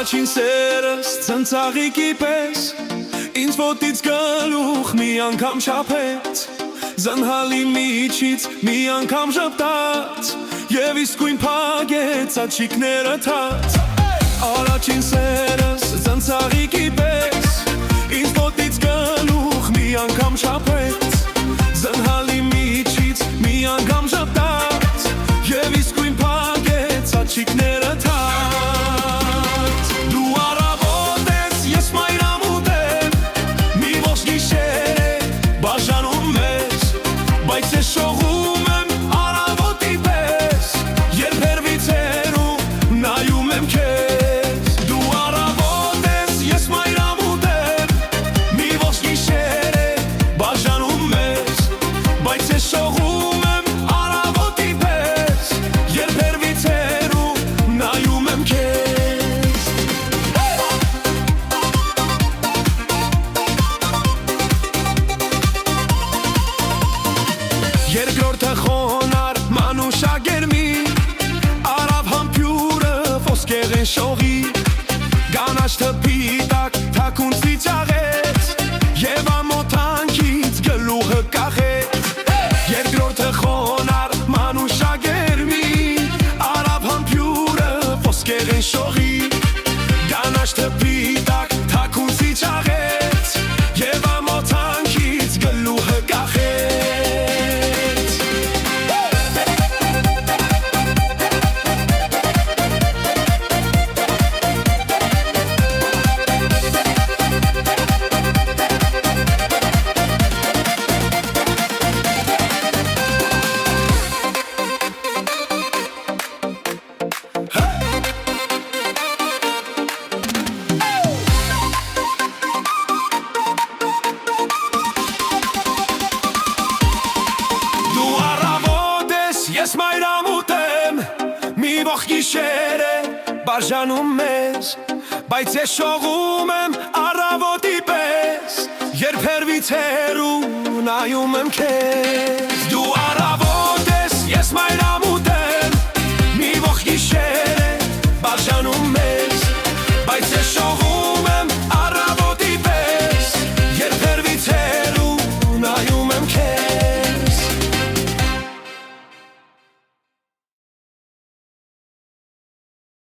Առաջին սերս ծնծաղիկի պես ինձ ոտից գլուխ մի անգամ չափեց Զնհալի միջից մի անգամ ժպտաց Եվ իսկույն փագեց աչիկները թաց Առաջին սերս ծնծաղիկի պես ինձ ոտից գլուխ մի անգամ չափեց Զնհալի միջից մի անգամ ժպտաց Եվ իսկույն փագեց աչիկները թաց Դու առավոտ ես, ես մայրամուտ եմ Մի ողջ գիշեր է բաժանում մեզ Բայց ես շողում եմ առավոտի պես Երբ հեռվից հեռու նայում եմ քեզ Դու առավոտ ես, ես մայրամուտ եմ Մի ողջ գիշեր է բաժանում մեզ Բայց ես շողում եմ առավոտի պես Երբ հեռվից հեռու նայում եմ քեզ Երկրորդը խոնար մանուշագերմի Արավ համբյուրը ոսկեղեն շողի Գանաչ թփիտակ թաքուն ծիծաղեց Եվ ամոթանքից գլուխը կախեց Երկրորդը խոնար մանուշագերմի Արավ համբյուրը ոսկեղեն շողի Գանաչ թփիտակ թաքուն ծիծաղեց Եվ ամոթանքից գլուխը կախեց Ես մայրամուտ եմ, մի ողջ գիշեր է բաժանում մեզ Բայց ես շողում եմ առավոտի պես Երբ հեռվից հեռու նայում եմ քեզ Դու առավոտ ես, ես մայրամուտ եմ Մի ողջ գիշեր է բաժանում մեզ Բայց ես շողում